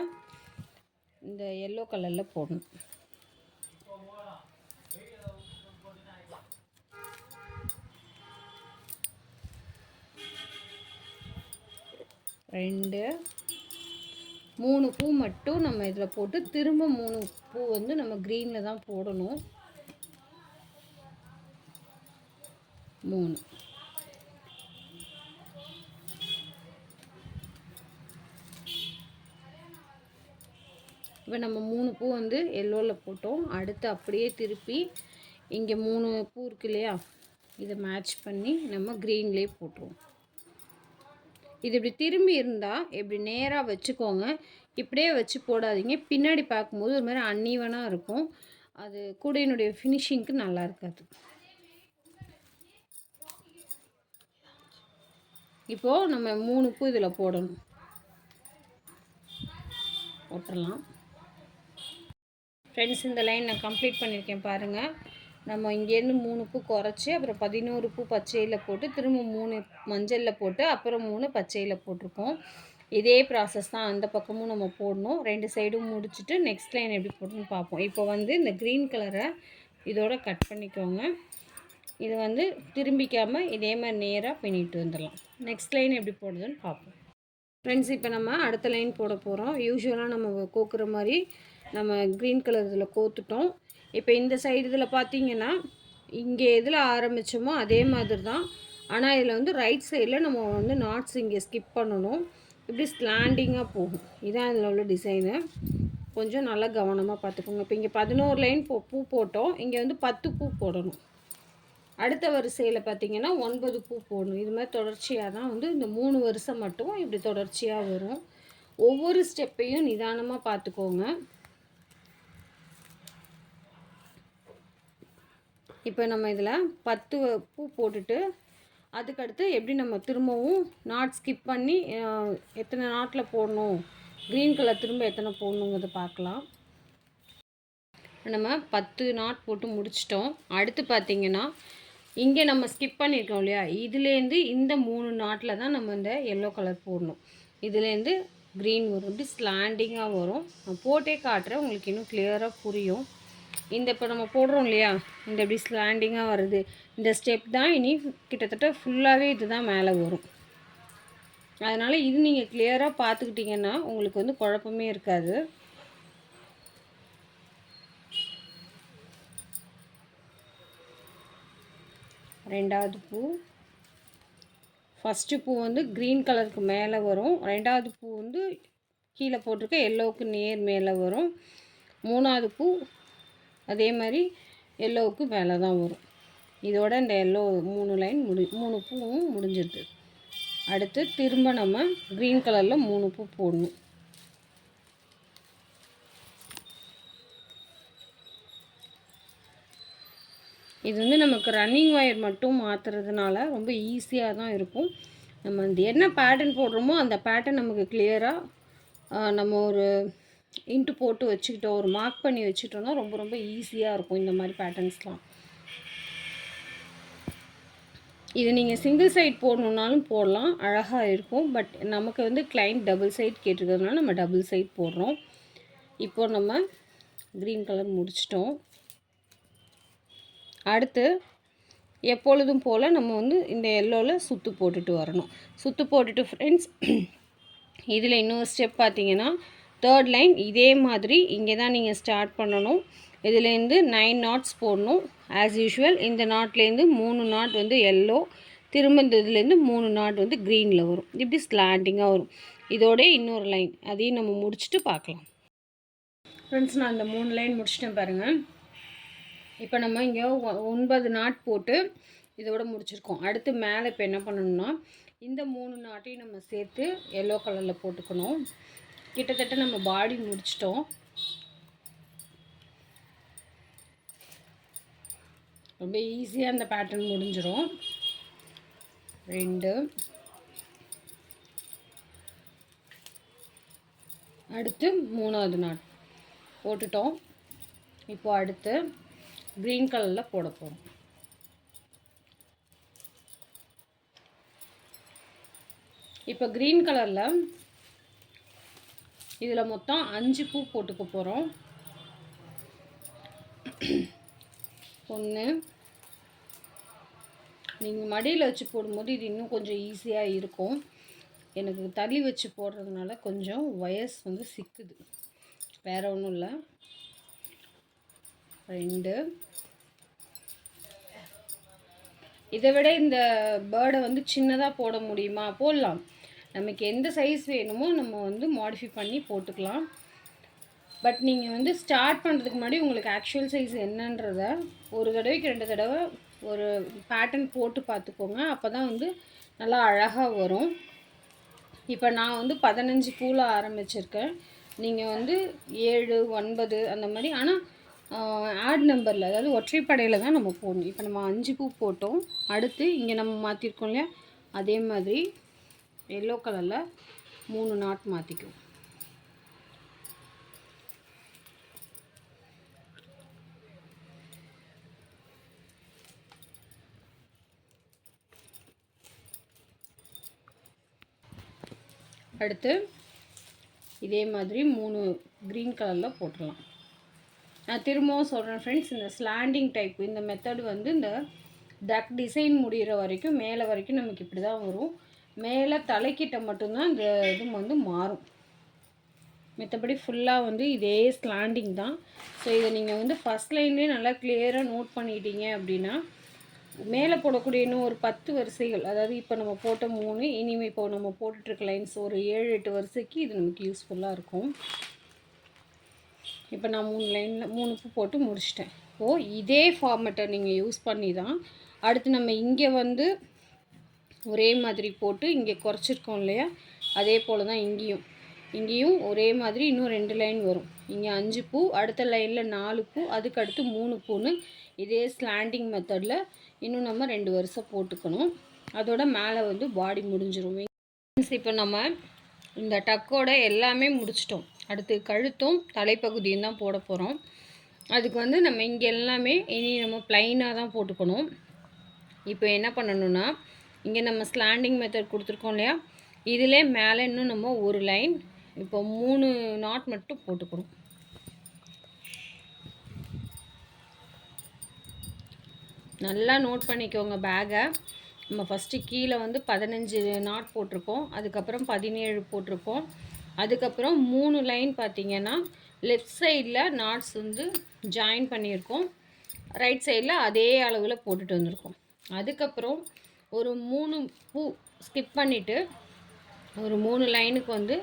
இந்த எல்லோ கலரில் போடணும். ரெண்டு 3 பூ மட்டும் நம்ம இதில் போட்டு திரும்ப 3 பூ வந்து நம்ம க்ரீனில் தான் போடணும். 3 இப்போ நம்ம 3 பூ வந்து எல்லோவில் போட்டோம். அடுத்து அப்படியே திருப்பி இங்கே 3 பூ இருக்கு இல்லையா, இதை மேட்ச் பண்ணி நம்ம க்ரீன்லேயே போட்டுருவோம். இது இப்படி திரும்பி இருந்தால் இப்படி நேராக வச்சுக்கோங்க, இப்படியே வச்சு போடாதீங்க. பின்னாடி பார்க்கும்போது ஒரு மாதிரி அன்ஈவனாக இருக்கும். அது கூடையினுடைய ஃபினிஷிங்க்கு நல்லா இருக்காது. இப்போது நம்ம 3 பூ இதில் போடணும். போட்டுடலாம். ஃப்ரெண்ட்ஸ், இந்த லைன் நான் கம்ப்ளீட் பண்ணியிருக்கேன் பாருங்கள். நம்ம இங்கேருந்து 3 பூ குறைச்சி அப்புறம் 11 பூ பச்சையில் போட்டு திரும்ப 3 மஞ்சளில் போட்டு அப்புறம் 3 பச்சையில் போட்டிருக்கோம். இதே ப்ராசஸ் தான் அந்த பக்கமும் நம்ம போடணும். 2 சைடும் முடிச்சுட்டு நெக்ஸ்ட் லைன் எப்படி போடணும்னு பார்ப்போம். இப்போ வந்து இந்த க்ரீன் கலரை இதோட கட் பண்ணிக்கோங்க. இது வந்து திரும்பிக்காமல் இதே மாதிரி நேராக பின்னிட்டு வந்துடலாம். நெக்ஸ்ட் லைன் எப்படி போடுறதுன்னு பார்ப்போம். ஃப்ரெண்ட்ஸ், இப்போ நம்ம அடுத்த லைன் போட போகிறோம். யூஸ்வலாக நம்ம கோக்குற மாதிரி நம்ம க்ரீன் கலர் இதில் கோத்துட்டோம். இப்போ இந்த சைடு இதில் பார்த்தீங்கன்னா இங்கே எதில் ஆரம்பித்தோமோ அதே மாதிரி தான். ஆனால் இதில் வந்து ரைட் சைடில் நம்ம வந்து நாட்ஸ் இங்கே ஸ்கிப் பண்ணணும். இப்படி ஸ்லாண்டிங்காக போகும். இதான் இதில் உள்ள டிசைனு. கொஞ்சம் நல்லா கவனமாக பார்த்துக்கோங்க. இப்போ இங்கே 11 லைன் பூ போட்டோம். இங்கே வந்து 10 பூ போடணும். அடுத்த வரிசையில் பார்த்தீங்கன்னா 9 பூ போடணும். இது மாதிரி தொடர்ச்சியாக தான் வந்து இந்த 3 வருஷம் மட்டும் இப்படி தொடர்ச்சியாக வரும். ஒவ்வொரு ஸ்டெப்பையும் நிதானமாக பார்த்துக்கோங்க. இப்போ நம்ம இதில் 10 பூ போட்டுட்டு அதுக்கடுத்து எப்படி நம்ம திரும்பவும் நாட் ஸ்கிப் பண்ணி எத்தனை நாட்டில் போடணும், க்ரீன் கலர் திரும்ப எத்தனை போடணுங்கிறத பார்க்கலாம். நம்ம 10 நாட் போட்டு முடிச்சிட்டோம். அடுத்து பார்த்திங்கன்னா இங்கே நம்ம ஸ்கிப் பண்ணியிருக்கோம் இல்லையா, இதுலேருந்து இந்த 3 நாட்டில் தான் நம்ம இந்த எல்லோ கலர் போடணும். இதுலேருந்து க்ரீன் வரும். இப்படி ஸ்லாண்டிங்காக வரும். நான் போட்டே காட்டுறேன், உங்களுக்கு இன்னும் கிளியராக புரியும். இந்த இப்போ நம்ம போடுறோம் இல்லையா, இந்த இப்படி ஸ்லாண்டிங்காக வருது. இந்த ஸ்டெப் தான் இனி கிட்டத்தட்ட ஃபுல்லாகவே இது தான் மேலே வரும். அதனால் இது நீங்கள் கிளியராக பார்த்துக்கிட்டிங்கன்னா உங்களுக்கு வந்து குழப்பமே இருக்காது. ரெண்டாவது பூ, ஃபஸ்ட்டு பூ வந்து க்ரீன் கலருக்கு மேலே வரும். ரெண்டாவது பூ வந்து கீழே போட்டிருக்க எல்லோவுக்கு நேர் மேலே வரும். மூணாவது பூ அதே மாதிரி எல்லோவுக்கு மேலே தான் வரும். இதோட இந்த எல்லோ 3 லைன் 3 பூவும் முடிஞ்சிடுது. அடுத்து திரும்ப நம்ம க்ரீன் கலரில் 3 பூ போடணும். இது வந்து நமக்கு ரன்னிங் ஒயர் மட்டும் மாற்றுறதுனால ரொம்ப ஈஸியாக தான் இருக்கும். நம்ம அந்த என்ன பேட்டர்ன் போடுறோமோ அந்த பேட்டர்ன் நமக்கு கிளியராக நம்ம ஒரு இன்ட்டு போட்டு வச்சுக்கிட்டோம், ஒரு மார்க் பண்ணி வச்சுட்டோம்னா ரொம்ப ரொம்ப ஈஸியாக இருக்கும் இந்த மாதிரி பேட்டர்ன்ஸ்லாம். இது நீங்கள் சிங்கிள் சைட் போடணுன்னாலும் போடலாம், அழகாக இருக்கும். பட் நமக்கு வந்து கிளைண்ட் டபுள் சைட் கேட்டிருக்கிறதுனால நம்ம டபுள் சைட் போடுறோம். இப்போ நம்ம க்ரீன் கலர் முடிச்சிட்டோம். அடுத்து எப்பொழுதும் போல் நம்ம வந்து இந்த எல்லோவில் சுற்று போட்டுட்டு வரணும். சுற்று போட்டுட்டு ஃப்ரெண்ட்ஸ் இதில் இன்னொரு ஸ்டெப் பார்த்தீங்கன்னா 3rd லைன் இதே மாதிரி இங்கே தான் நீங்கள் ஸ்டார்ட் பண்ணணும். இதுலேருந்து 9 நாட்ஸ் போடணும். ஆஸ் யூஷுவல் இந்த நாட்லேருந்து 3 நாட் வந்து எல்லோ, திரும்ப இந்த இதுலேருந்து 3 நாட் வந்து க்ரீனில் வரும். இப்படி ஸ்லாண்டிங்காக வரும். இதோட இன்னொரு லைன் அதையும் நம்ம முடிச்சுட்டு பார்க்கலாம். ஃப்ரெண்ட்ஸ் நான் இந்த 3 லைன் முடிச்சிட்டேன் பாருங்கள். இப்போ நம்ம இங்கே 9 நாட் போட்டு இதோட முடிச்சிருக்கோம். அடுத்து மேலே இப்போ என்ன பண்ணணும்னா இந்த 3 நாட்டையும் நம்ம சேர்த்து எல்லோ கலரில் போட்டுக்கணும். கிட்டத்தட்ட நம்ம பாடி முடிச்சிட்டோம். ரொம்ப ஈஸியாக அந்த பேட்டர்ன் முடிஞ்சிடும். 2 அடுத்து 3வது நாட் போட்டுட்டோம். இப்போ அடுத்து க்ரீன் கலரில் போட போகிறோம். இப்போ க்ரீன் கலரில் இதில் மொத்தம் 5 பூ போட்டுக்க போகிறோம். 1 நீங்கள் மடியில் வச்சு போடும்போது இது இன்னும் கொஞ்சம் ஈஸியாக இருக்கும். எனக்கு தள்ளி வச்சு போடுறதுனால கொஞ்சம் வயர்ஸ் வந்து சிக்குது, வேறு ஒன்றும் இல்லை. 2 இதை விட இந்த பேர்டை வந்து சின்னதாக போட முடியுமா? போடலாம். நமக்கு எந்த சைஸ் வேணுமோ நம்ம வந்து மாடிஃபை பண்ணி போட்டுக்கலாம். பட் நீங்கள் வந்து ஸ்டார்ட் பண்ணுறதுக்கு முன்னாடி உங்களுக்கு ஆக்சுவல் சைஸ் என்னன்றத ஒரு தடவைக்கு 2 தடவை ஒரு பேட்டர்ன் போட்டு பார்த்துக்கோங்க. அப்போ தான் வந்து நல்லா அழகாக வரும். இப்போ நான் வந்து 15 பூவில் ஆரம்பிச்சிருக்கேன். நீங்கள் வந்து 7, 9 அந்த மாதிரி, ஆனால் ஆட் நம்பரில், அதாவது ஒற்றைப்படையில் தான் நம்ம போடணும். இப்போ நம்ம 5 பூ போட்டோம். அடுத்து இங்கே நம்ம மாற்றிருக்கோம் இல்லையா, அதே மாதிரி எல்லோ கலரில் 3 நாட் மாற்றிக்குவோம். அடுத்து இதே மாதிரி 3 க்ரீன் கலரில் போட்டுடலாம். நான் திரும்பவும் சொல்கிறேன் ஃப்ரெண்ட்ஸ், இந்த ஸ்லாண்டிங் டைப் இந்த மெத்தட் வந்து இந்த டக் டிசைன் முடிகிற வரைக்கும் மேலே வரைக்கும் நமக்கு இப்படி தான் வரும். மேலே தலைக்கிட்ட மட்டும்தான் இந்த இது வந்து மாறும். மற்றபடி ஃபுல்லாக வந்து இதே ஸ்லாண்டிங் தான். ஸோ இதை நீங்கள் வந்து ஃபஸ்ட் லைன்லேயே நல்லா கிளியராக நோட் பண்ணிட்டீங்க அப்படின்னா மேலே போடக்கூடிய இன்னும் ஒரு 10 வரிசைகள், அதாவது இப்போ நம்ம போட்ட 3, இனிமேல் இப்போ நம்ம போட்டுட்ருக்க லைன்ஸ் ஒரு 7-8 வரிசைக்கு இது நமக்கு யூஸ்ஃபுல்லாக இருக்கும். இப்போ நான் 3 லைனில் 3 பூ போட்டு முடிச்சிட்டேன். இப்போது இதே ஃபார்மெட்டை நீங்கள் யூஸ் பண்ணி தான் அடுத்து நம்ம இங்கே வந்து ஒரே மாதிரி போட்டு இங்கே குறைச்சிருக்கோம் இல்லையா, அதே போல் தான் இங்கேயும் ஒரே மாதிரி இன்னும் 2 லைன் வரும். இங்கே 5 பூ, அடுத்த லைனில் 4 பூ, அதுக்கு அடுத்து 3 பூன்னு இதே ஸ்லாண்டிங் மெத்தடில் இன்னும் நம்ம 2 வரிசை போட்டுக்கணும். அதோட மேலே வந்து பாடி முடிஞ்சிரும். இப்போ நம்ம இந்த டக்கோட எல்லாமே முடிச்சிட்டோம். அடுத்து கழுத்தும் தலைப்பகுதியும் தான் போட போகிறோம். அதுக்கு வந்து நம்ம இங்கே எல்லாமே இனி நம்ம ப்ளைனாக தான் போட்டுக்கணும். இப்போ என்ன பண்ணணும்னா இங்கே நம்ம ஸ்லாண்டிங் மெத்தட் கொடுத்துருக்கோம் இல்லையா, இதிலே மேலே இன்னும் நம்ம ஒரு லைன் இப்போ 3 நாட் மட்டும் போட்டுக்கணும். நல்லா நோட் பண்ணிக்கோங்க பேக்கை. நம்ம ஃபஸ்ட்டு கீழே வந்து 15 நாட் போட்டிருக்கோம், அதுக்கப்புறம் 17 போட்டிருக்கோம், அதுக்கப்புறம் 3 லைன் பார்த்திங்கன்னா லெஃப்ட் சைடில் நாட்ஸ் வந்து ஜாயின் பண்ணியிருக்கோம், ரைட் சைடில் அதே அளவில் போட்டுட்டு வந்திருக்கோம். அதுக்கப்புறம் ஒரு 3 பூ ஸ்கிப் பண்ணிவிட்டு ஒரு 3 லைனுக்கு வந்து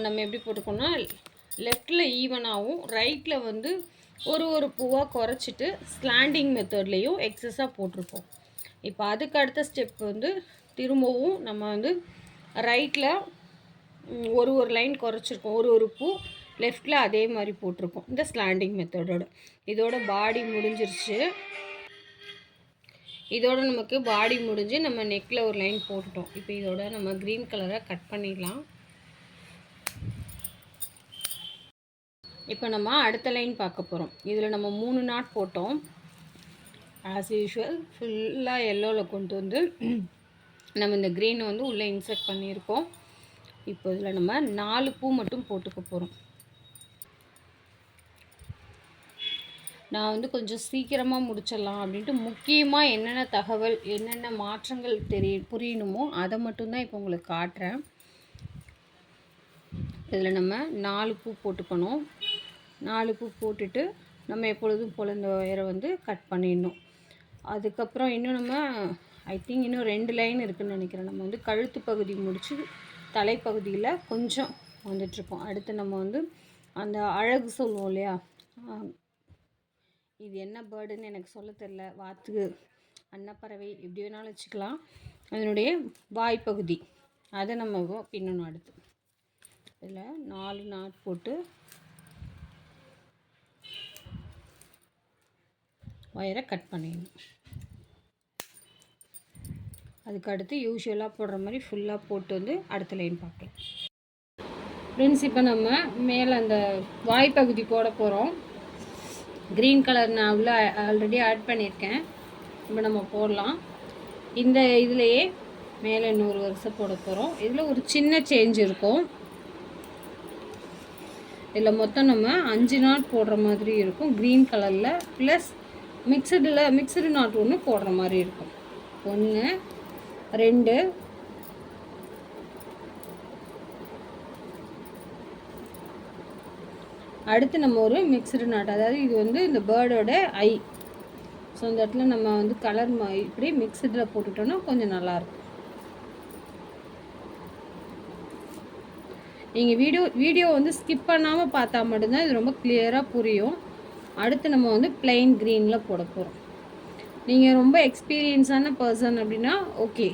நம்ம எப்படி போட்டுக்கோன்னா லெஃப்டில் ஈவனாகவும் ரைட்டில் வந்து ஒரு பூவாக குறைச்சிட்டு ஸ்லாண்டிங் மெத்தட்லேயும் எக்ஸஸாக போட்டிருப்போம். இப்போ அதுக்கு அடுத்த ஸ்டெப் வந்து திரும்பவும் நம்ம வந்து ரைட்டில் ஒரு லைன் குறைச்சிருக்கோம், ஒரு பூ லெஃப்டில் அதே மாதிரி போட்டிருக்கோம் இந்த ஸ்லாண்டிங் மெத்தடோட. இதோட பாடி முடிஞ்சிருச்சு. இதோட நமக்கு பாடி முடிஞ்சு நம்ம நெக்கில் ஒரு லைன் போட்டுட்டோம். இப்போ இதோட நம்ம க்ரீன் கலரை கட் பண்ணிடலாம். இப்போ நம்ம அடுத்த லைன் பார்க்க போகிறோம். இதில் நம்ம 3 நாட் போட்டோம். ஆஸ் யூஷுவல் ஃபுல்லாக எல்லோவில் கொண்டு வந்து நம்ம இந்த க்ரீனை வந்து உள்ளே இன்சர்ட் பண்ணியிருக்கோம். இப்போ இதில் நம்ம 4 பூ மட்டும் போட்டுக்க போகிறோம். நான் வந்து கொஞ்சம் சீக்கிரமாக முடிச்சிடலாம் அப்படின்ட்டு முக்கியமாக என்னென்ன தகவல் என்னென்ன மாற்றங்கள் புரியணுமோ அதை மட்டும்தான் இப்போ உங்களுக்கு காட்டுறேன். இதில் நம்ம 4 பூ போட்டுக்கணும். 4 பூ போட்டுட்டு நம்ம எப்பொழுதும் போல் இந்த ஒயரை வந்து கட் பண்ணிடணும். அதுக்கப்புறம் இன்னும் நம்ம ஐ திங்க் இன்னும் 2 லைன் இருக்குதுன்னு நினைக்கிறேன். நம்ம வந்து கழுத்து பகுதி முடித்து தலைப்பகுதியில் கொஞ்சம் வந்துட்ருக்கோம். அடுத்து நம்ம வந்து அந்த அழகு சொல்லுவோம் இல்லையா, இது என்ன பேர்டுன்னு எனக்கு சொல்ல தெரில, வாத்து அன்னப்பறவை எப்படி வேணாலும் வச்சுக்கலாம், அதனுடைய வாய்ப்பகுதி அதை நம்ம பின்னணும். அடுத்து இதில் 4 நாட் போட்டு ஒயரை கட் பண்ணிடணும். அதுக்கு அடுத்து யூஷுவலாக போடுற மாதிரி ஃபுல்லாக போட்டு வந்து அடுத்த லைன் பார்க்கலாம். ஃப்ரெண்ட்ஸ், இப்போ நம்ம மேலே அந்த வாய்ப்பகுதி போட போகிறோம். க்ரீன் கலர் நான் உள்ள ஆல்ரெடி ஆட் பண்ணியிருக்கேன். இப்போ நம்ம போடலாம். இந்த இதுலேயே மேலே இன்னொரு வரிசை போட போகிறோம். இதில் ஒரு சின்ன சேஞ்ச் இருக்கும். இதில் மொத்தம் நம்ம 5 நாட் போடுற மாதிரி இருக்கும் க்ரீன் கலரில், ப்ளஸ் மிக்சடு நாட் ஒன்று போடுற மாதிரி இருக்கும். 1 2 அடுத்து நம்ம ஒரு மிக்சடு நாட், அதாவது இது வந்து இந்த பேர்டோட ஐ. ஸோ இந்த இடத்துல நம்ம வந்து கலர் இப்படி மிக்சடில் போட்டுட்டோன்னா கொஞ்சம் நல்லாயிருக்கும். நீங்கள் வீடியோ வந்து ஸ்கிப் பண்ணாமல் பார்த்தா மட்டும்தான் இது ரொம்ப கிளியராக புரியும். அடுத்து நம்ம வந்து பிளெயின் க்ரீனில் போட போகிறோம். நீங்கள் ரொம்ப எக்ஸ்பீரியன்ஸான பர்சன் அப்படின்னா ஓகே,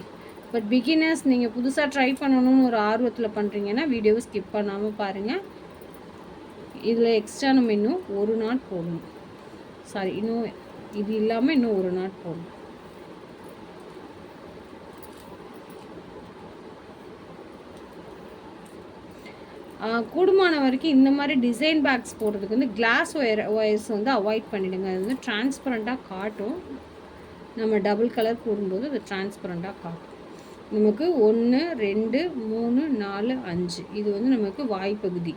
பட் பிகினர்ஸ் நீங்கள் புதுசாக ட்ரை பண்ணணும்னு ஒரு ஆர்வத்தில் பண்ணுறீங்கன்னா வீடியோவை ஸ்கிப் பண்ணாமல் பாருங்கள். இதில் எக்ஸ்ட்ரா நம்ம இன்னும் 1 நாட் போடணும். சாரி, இன்னும் இது இல்லாமல் இன்னும் 1 நாட் போடணும். கூடுமான வரைக்கும் இந்த மாதிரி டிசைன் பேக்ஸ் போடுறதுக்கு வந்து கிளாஸ் ஒயர்ஸ் வந்து அவாய்ட் பண்ணிவிடுங்க. அது வந்து டிரான்ஸ்பரண்ட்டாக காட்டும். நம்ம டபுள் கலர் போடும்போது அது டிரான்ஸ்பரண்ட்டாக காட்டும். நமக்கு 1 2 3 4 5 இது வந்து நமக்கு வாய்ப்பகுதி.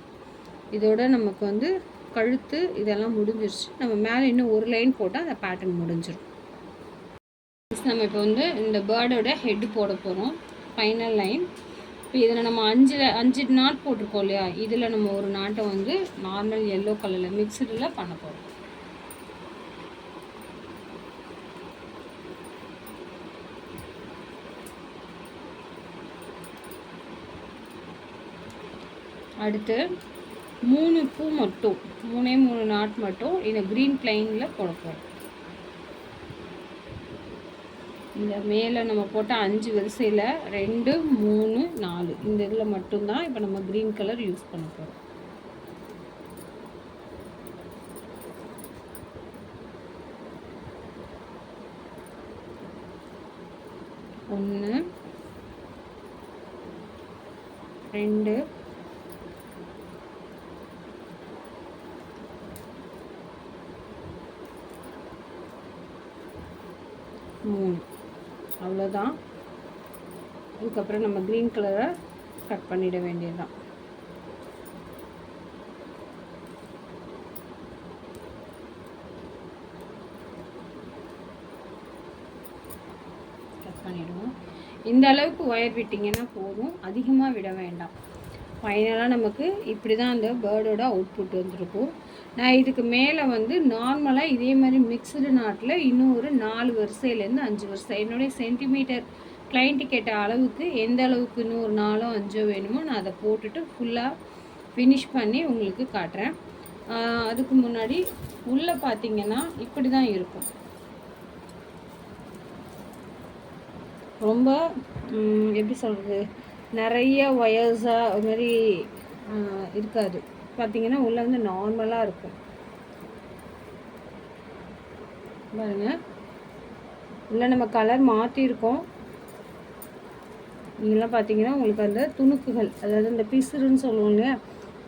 இதோட நமக்கு வந்து கழுத்து இதெல்லாம் முடிஞ்சிருச்சு. நம்ம மேலே இன்னும் ஒரு லைன் போட்டால் அந்த பேட்டர்ன் முடிஞ்சிடும். நம்ம இப்போ வந்து இந்த பேர்டோட ஹெட்டு போட போகிறோம். ஃபைனல் லைன் இப்போ இதில் நம்ம 5 நாட் போட்டிருக்கோம் இல்லையா, இதில் நம்ம ஒரு நாட்டை வந்து நார்மல் எல்லோ கலரில் மிக்சடில் பண்ண போகிறோம். அடுத்து 3 பூ மட்டும் 3 நாட் மட்டும் இந்த க்ரீன் பிளைனில் போட போகிறோம். இந்த மேலே நம்ம போட்ட 5 வரிசையில் 2 3 4 இந்த இதில் மட்டும்தான் இப்போ நம்ம க்ரீன் கலர் யூஸ் பண்ண போகிறோம். ஒன்று 2 3 அவ்வளோதான். இதுக்கப்புறம் நம்ம க்ரீன் கலரை கட் பண்ணிட வேண்டியதுதான். கட் பண்ணிவிடுவோம். இந்த அளவுக்கு ஒயர் விட்டிங்கன்னா போதும், அதிகமாக விட வேண்டாம். ஃபைனலாக நமக்கு இப்படி தான் அந்த பேர்டோட அவுட்புட் வந்துருக்கும். நான் இதுக்கு மேலே வந்து நார்மலாக இதே மாதிரி மிக்சடு நாட்டில் இன்னும் ஒரு 4 வரிசையிலேருந்து 5 வரிசை என்னுடைய சென்டிமீட்டர் கிளைண்ட்டு கேட்ட அளவுக்கு எந்த அளவுக்கு இன்னும் ஒரு 4 5 வேணுமோ நான் அதை போட்டுட்டு ஃபுல்லாக ஃபினிஷ் பண்ணி உங்களுக்கு காட்டுறேன். அதுக்கு முன்னாடி உள்ளே பார்த்தீங்கன்னா இப்படி தான் இருக்கும். ரொம்ப எப்படி சொல்கிறது, நிறைய ஒயர்ஸாக அது மாதிரி இருக்காது. பார்த்தீங்கன்னா உள்ளே வந்து நார்மலாக இருக்கும். பாருங்க, உள்ளே நம்ம கலர் மாற்றிருக்கோம். இதெல்லாம் பார்த்தீங்கன்னா உங்களுக்கு அந்த துணுக்குகள், அதாவது இந்த பிசுறுன்னு சொல்லுவோம் இல்லையா,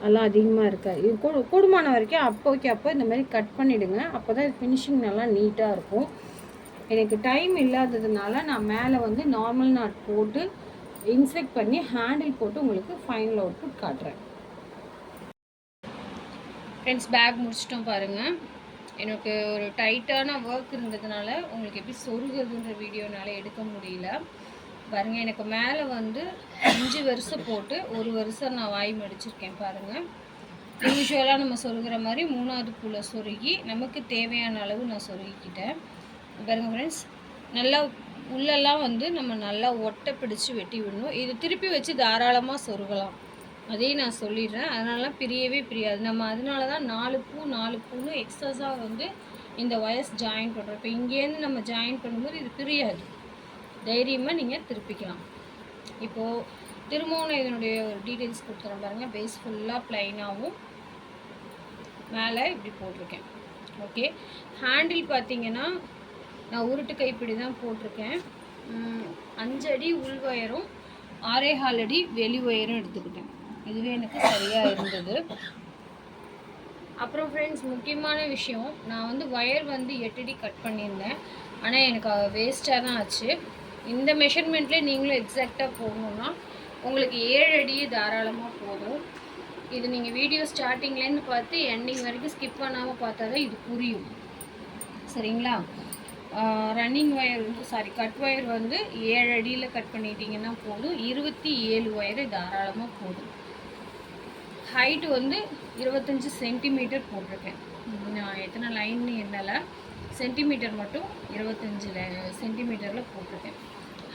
அதெல்லாம் அதிகமாக இருக்காது. இது கூடுமான வரைக்கும் அப்போ இந்த மாதிரி கட் பண்ணிவிடுங்க. அப்போ தான் ஃபினிஷிங் நல்லா நீட்டாக இருக்கும். எனக்கு டைம் இல்லாததுனால நான் மேலே வந்து நார்மல் நாட் போட்டு இன்செக்ட் பண்ணி ஹேண்டில் போட்டு உங்களுக்கு ஃபைனல் அவுட்புட் காட்டுறேன். ஃப்ரெண்ட்ஸ், பேக் முடிச்சிட்டோம் பாருங்கள். எனக்கு ஒரு டைட்டான ஒர்க் இருந்ததுனால உங்களுக்கு எப்படி சொருகுதுன்ற வீடியோனால எடுக்க முடியல. பாருங்கள், எனக்கு மேலே வந்து 5 வரிசை போட்டு ஒரு வரிசை நான் வாய் மடிச்சிருக்கேன். பாருங்கள், யூஸ்வலாக நம்ம சொருகிற மாதிரி 3வது பூவில் சொருகி நமக்கு தேவையான அளவு நான் சொருகிக்கிட்டேன். பாருங்கள் ஃப்ரெண்ட்ஸ், நல்லா உள்ளெல்லாம் வந்து நம்ம நல்லா ஒட்டை பிடிச்சி வெட்டி விடணும். இது திருப்பி வச்சு தாராளமாக சொருகலாம், அதையும் நான் சொல்லிடுறேன். அதனாலலாம் பிரியவே பிரியாது. நம்ம அதனால தான் 4 பூன்னு எக்ஸஸாக வந்து இந்த ஒயர்ஸ் ஜாயின் பண்ணுறோம். இப்போ இங்கேருந்து நம்ம ஜாயின் பண்ணும்போது இது பிரியாது, தைரியமாக நீங்கள் திருப்பிக்கலாம். இப்போது திரும்பவும் இதனுடைய ஒரு டீட்டெயில்ஸ் கொடுத்துறேன் பாருங்கள். பேஸ் ஃபுல்லாக ப்ளைனாகவும் மேலே இப்படி போட்டிருக்கேன். ஓகே, ஹேண்டில் பார்த்தீங்கன்னா நான் உருட்டு கைப்பிடி தான் போட்டிருக்கேன். 5 அடி உள் ஒயரும் 6.25 அடி வெளி ஒயரும் எடுத்துக்கிட்டேன். இதுவே எனக்கு சரியாக இருந்தது. அப்புறம் ஃப்ரெண்ட்ஸ், முக்கியமான விஷயம், நான் வந்து ஒயர் வந்து 8 அடி கட் பண்ணியிருந்தேன். ஆனால் எனக்கு வேஸ்ட்டாக தான் ஆச்சு. இந்த மெஷர்மெண்ட்லேயே நீங்களும் எக்ஸாக்டாக போகணுன்னா உங்களுக்கு 7 அடியே தாராளமாக போதும். இது நீங்கள் வீடியோ ஸ்டார்டிங்லேருந்து பார்த்து எண்டிங் வரைக்கும் ஸ்கிப் பண்ணாமல் பார்த்தா தான் இது புரியும், சரிங்களா? ரன்னிங் ஒயர் வந்து கட் ஒயர் வந்து 7 அடியில் கட் பண்ணிட்டீங்கன்னா போதும். 27 ஒயரு தாராளமாக போதும். ஹைட்டு வந்து 25 சென்டிமீட்டர் போட்டிருக்கேன். நான் எத்தனை லைன்னு எண்ணலை, சென்டிமீட்டர் மட்டும் 25 சென்டிமீட்டரில் போட்டிருக்கேன்.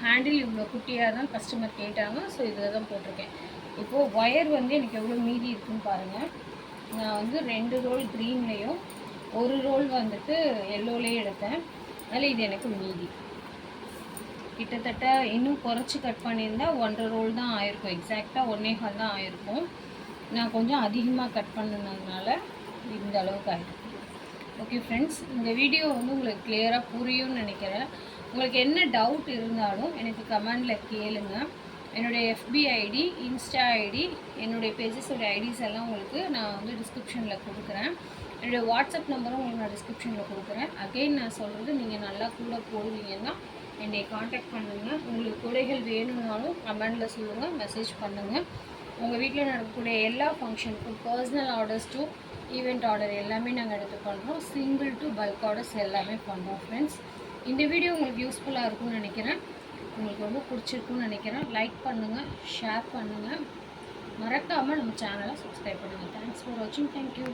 ஹேண்டில் இவ்வளோ குட்டியாக தான் கஸ்டமர் கேட்டாங்க, ஸோ இதில் தான் போட்டிருக்கேன். இப்போது ஒயர் வந்து எனக்கு எவ்வளோ மீதி இருக்குன்னு பாருங்கள். நான் வந்து 2 ரோல் க்ரீன்லேயும் 1 ரோல் வந்துட்டு எல்லோலேயும் எடுத்தேன். அதனால் இது எனக்கு மீதி. கிட்டத்தட்ட இன்னும் குறைச்சி கட் பண்ணியிருந்தால் 1.5 ரோல் தான் ஆயிருக்கும், எக்ஸாக்டாக 1.25 தான் ஆயிருக்கும். நான் கொஞ்சம் அதிகமாக கட் பண்ணதுனால இந்த அளவுக்கு ஆகிடும். ஓகே ஃப்ரெண்ட்ஸ், இந்த வீடியோ வந்து உங்களுக்கு கிளியராக புரியும்னு நினைக்கிறேன். உங்களுக்கு என்ன டவுட் இருந்தாலும் எனக்கு கமெண்டில் கேளுங்க. என்னுடைய எஃபி ஐடி, இன்ஸ்டா ஐடி, என்னுடைய பேஜஸோட ஐடிஸ் எல்லாம் உங்களுக்கு நான் வந்து டிஸ்கிரிப்ஷனில் கொடுக்குறேன். என்னுடைய வாட்ஸ்அப் நம்பரும் உங்களுக்கு நான் டிஸ்கிரிப்ஷனில் கொடுக்குறேன். அகெயின் நான் சொல்கிறது, நீங்கள் நல்லா கூட போடுவீங்கன்னா என்னை காண்டாக்ட் பண்ணுங்கள். உங்களுக்கு கூடைகள் வேணும்னாலும் கமெண்டில் சொல்லுங்கள், மெசேஜ் பண்ணுங்கள். உங்கள் வீட்டில் நடக்கக்கூடிய எல்லா ஃபங்க்ஷனுக்கும் personal orders to event order எல்லாமே நாங்கள் எடுத்து பண்ணுறோம். சிங்கிள் டு பல்க் ஆர்டர்ஸ் எல்லாமே பண்ணுறோம் ஃப்ரெண்ட்ஸ். இந்த வீடியோ உங்களுக்கு யூஸ்ஃபுல்லாக இருக்கும்னு நினைக்கிறேன். உங்களுக்கு ரொம்ப பிடிச்சிருக்குன்னு நினைக்கிறேன். லைக் பண்ணுங்கள், ஷேர் பண்ணுங்கள், மறக்காமல் நம்ம சேனலை சப்ஸ்கிரைப் பண்ணுங்கள். தேங்க்ஸ் ஃபார் வாட்சிங். தேங்க்யூ.